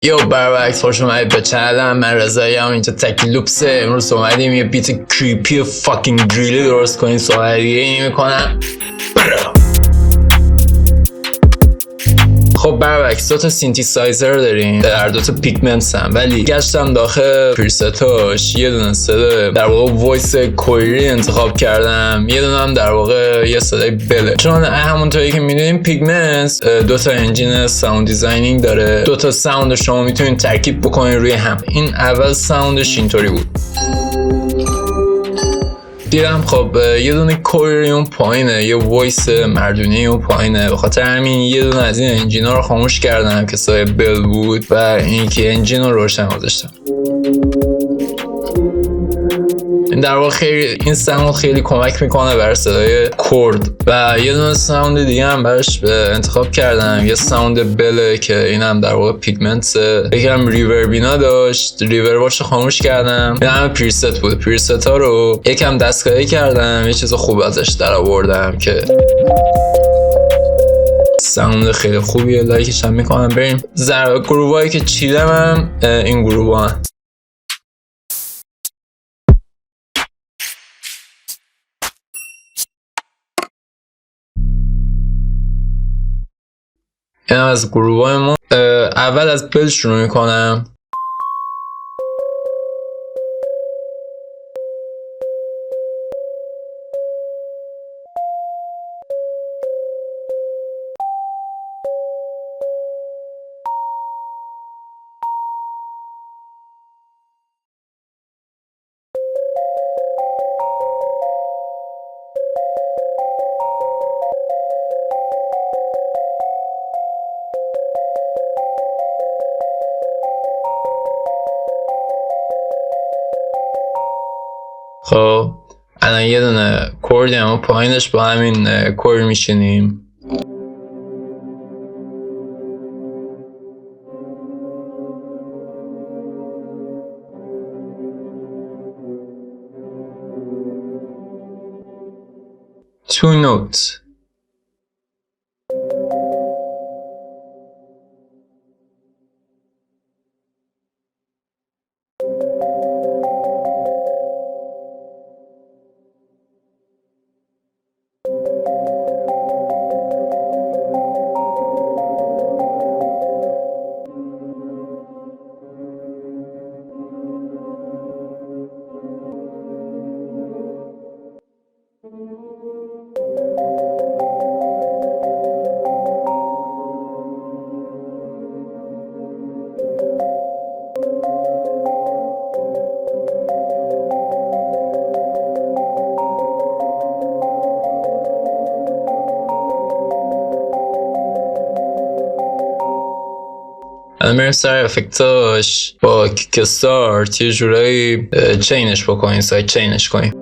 بروبکس، خوش اومدید به چنلم. من روزای اینجا تکی لوپسه. امروز اومدیم یه بیت کریپی فاکینگ دریل درست کنیم. صحبت دیگه ای میکنم. خب بروبکس، دو تا سینتی سایزر داریم، در دو تا پیگمنتس هم، ولی گشتم داخل پریستاش یه دونه صدا در واقع وایس کویری انتخاب کردم، یه دونه هم در واقع یه صدای بله، چون همونطوری که میدونیم پیگمنتس دو تا انجین ساوند دیزاینینگ داره. دو تا ساوند شما میتونید ترکیب بکنید روی هم. این اول ساوندش اینطوری بود. دیدم خب یه دونه کویری اون پایینه، یه وایس مردونی اون پایینه، به خاطر همین یه دونه از این انجینا رو خاموش کردم که صدای بل بود و اینکه انجین رو روشن گذاشتم. در واقع خیلی این ساوند خیلی کمک میکنه برای صدای کورد. و یه دونه ساوند دیگه هم براش انتخاب کردم، یه ساوند بله که اینم در واقع پیگمنتس، یکم ریوربینا داشت، ریورباش رو خاموش کردم. این همه پریست بود، پریست ها رو یکم دستکاری کردم، یه چیز خوب ازش در آوردم که ساوند خیلی خوبیه. لایکش هم میکنم. بریم گروهایی که چیدم هم این گروه ها. این از گروه ما. اول از بل شروع میکنم. خب الان یه دونه کوردی هم پایینش با همین کورد میشینیم. تو نوت. الان میریم سر افکتاش. با کیک استارت یه جورایی چینش بکنیم، سایت چینش کنیم.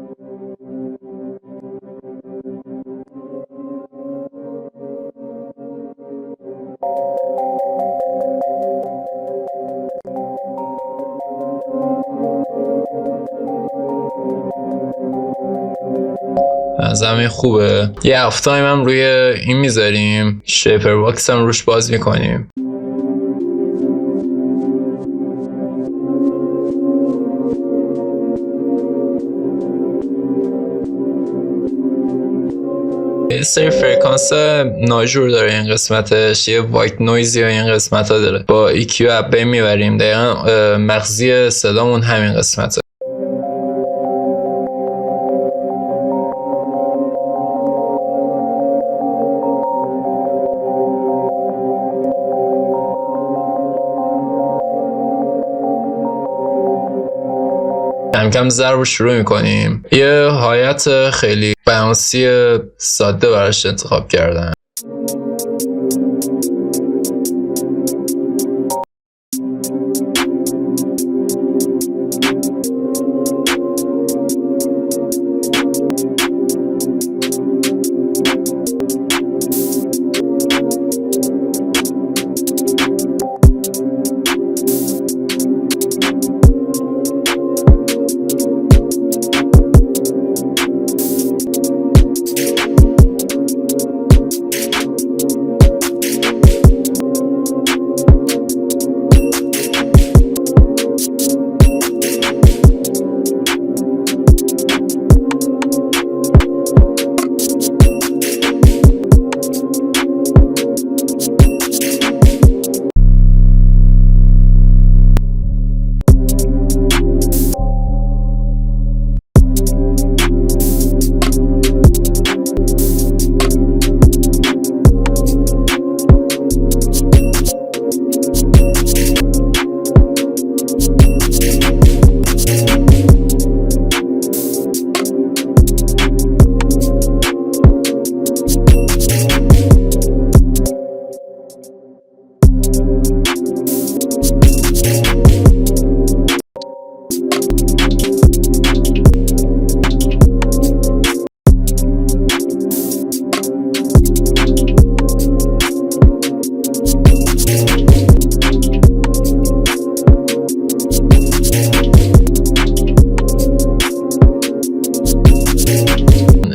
از همین خوبه. یه هاف تایم هم روی این میذاریم، شیپر باکس هم روش باز میکنیم. یه سری فرکانس ناجور داره این قسمتش، یه وایت نویزی این قسمت ها داره. با EQ اپ بین میبریم، دقیقا مغزی صدامون همین قسمته. کم کم ضرب رو شروع میکنیم. یه حایت خیلی بانسی ساده براش انتخاب کردم.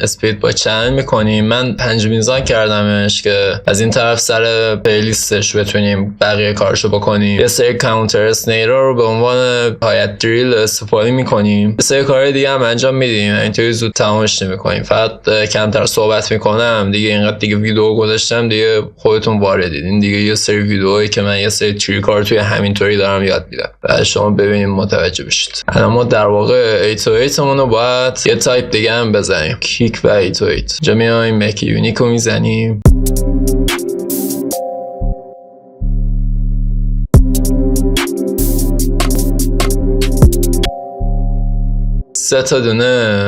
اسپلیت با چنل میکنیم. من 5 میزان کردمش که از این طرف سر پلیلیستش بتونیم بقیه کارشو بکنیم. یه سری کانتر اسنیرا رو به عنوان حمایت دریل استفاده میکنیم. یه سری کارهای دیگه هم انجام میدیم، اینطوری زود تمامش نمیکنیم. فقط کمتر صحبت میکنم دیگه. اینقدر دیگه ویدیو گذاشتم دیگه، خودتون واردید. این دیگه یه سری ویدیوهایی که من یه سری تریکار توی همینطوری دارم یاد میدم و شما ببینید متوجه بشید. الان ما در واقع 808 مون رو باید یه تایپ دیگه هم بزنیم، کلیک و 808. جا میایم مک یونیک رو میزنیم. سه تا دونه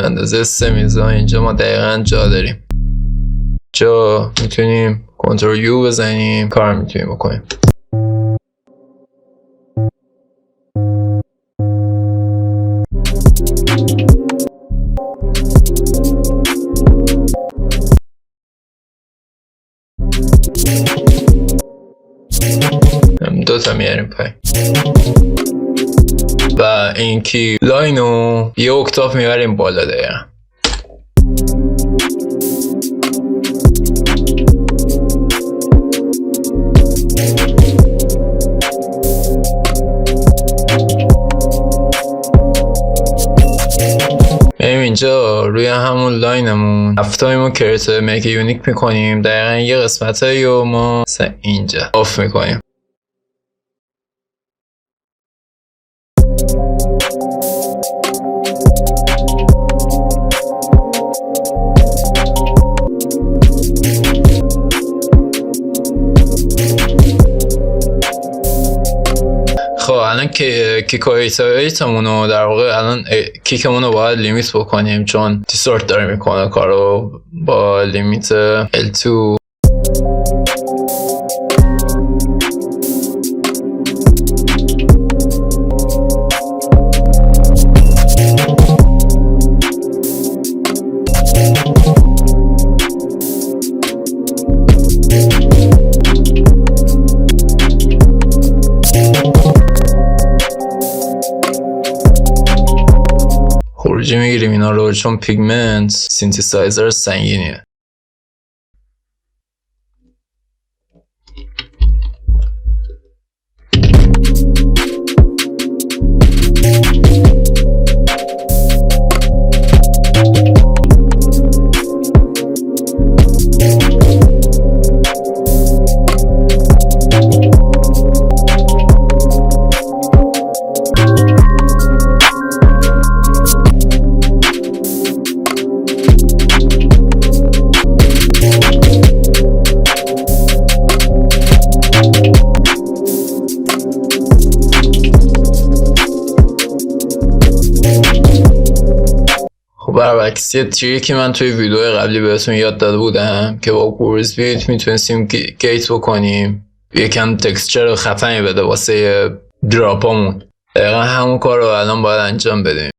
اندازه 3 میزان اینجا ما دقیقا جا داریم. جا میتونیم کنترل یو بزنیم، کار میتونیم بکنیم. دو تا میاریم پای و این کی لاین رو یه اکتاف میبریم بالا دقیقا. اینجا روی همون لاینمون هفتایمون کریت مک یونیک میکنیم. دقیقا یه قسمت رو ما اینجا آف میکنیم. خب الان که کیکایتمون رو در واقع الان کیکمون رو باید لیمیت بکنیم چون دیسورت داره میکنه کارو با لیمیت L2. خروجی میگیریم اینا رو چون پیگمنت سینتی سایزر سنگینیه. برعکس یه تریکی من توی ویدیو قبلی بهتون یاد داده بودم که با گورز بیت میتونستیم گیت بکنیم، یکم تکسچر خفنی بده واسه دراپامون. دقیقا همون کار رو الان باید انجام بدیم.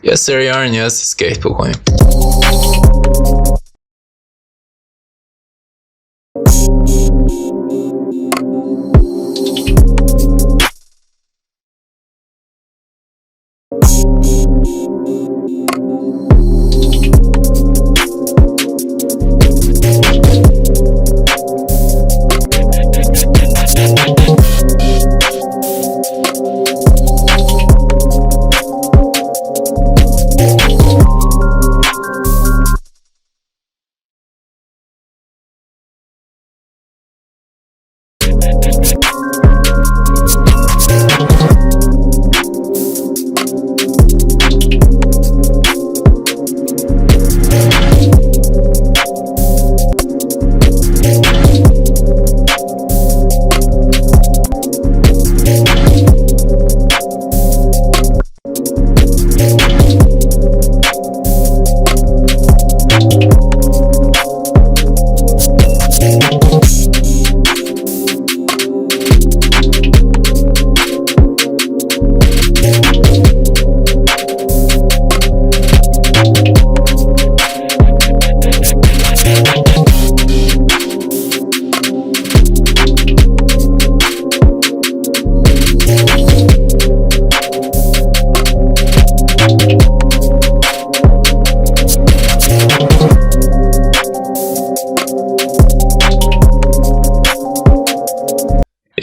یه سری ها رو نیاز اسکیت بکنیم.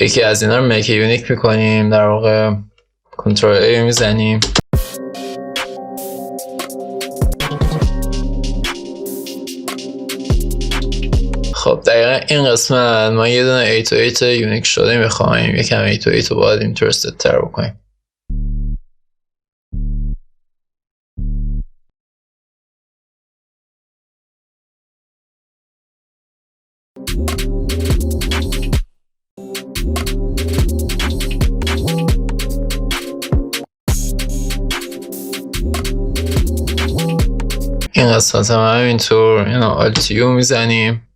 یکی از اینا رو میک یونیک میکنیم، در واقع کنترل ای میزنیم. خب دقیقا این قسمت ما یه دونه 808 یونیک شده میخوایم، یکم 808 رو باید اینطور ستر بکنیم. این قسمت هم همینطور اینو آلتیو میزنیم.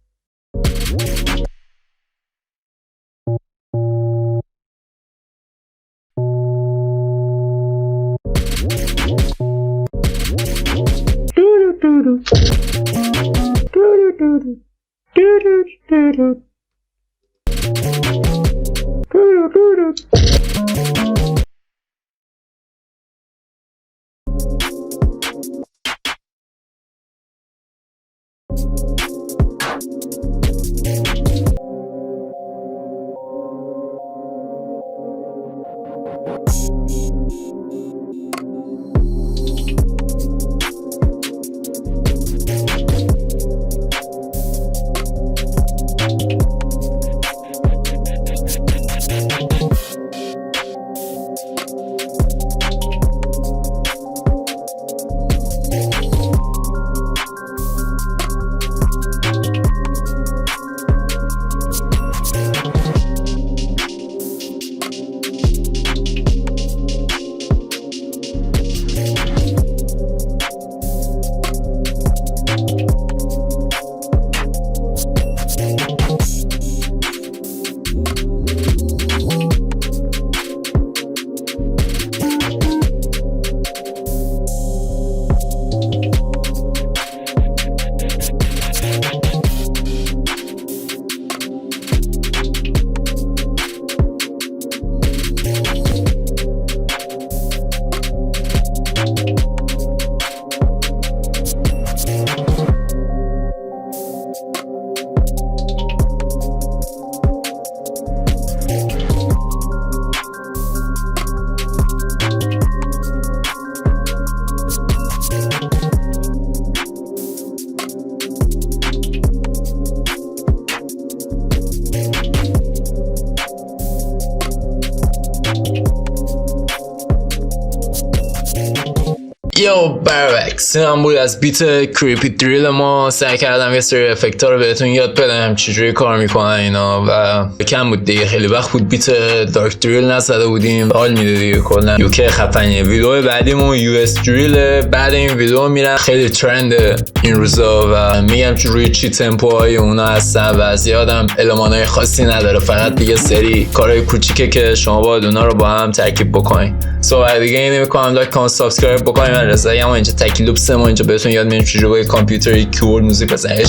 بروبکس این هم بود از بیت کریپی دریل ما. سعی کردم یه سری افکت‌ها رو بهتون یاد بدم چجوری کار میکنن اینا و کم بود دیگه، خیلی وقت بود بیت دارک دریل نزده بودیم، حال میده دیگه. کلا یوکی خفنیه. ویدیو بعدیمون یو اس دریل. بعد این ویدیو میرم خیلی ترند این روزا و میگم روی چی تمپوهای اونا هستن و زیادم المانای خاصی نداره، فقط دیگه سری کارهای کوچیکه که شما باید اونا رو با هم ترکیب بکنین. صحبت دیگه اینو میکنم، لایک کامنت سابسکرایب بکنین. من رضایی ام، اینجا تکیلوپس ما اینجا بهتون یاد میدیم چجوری با کامپیوتر کیبورد موزیک بزنید.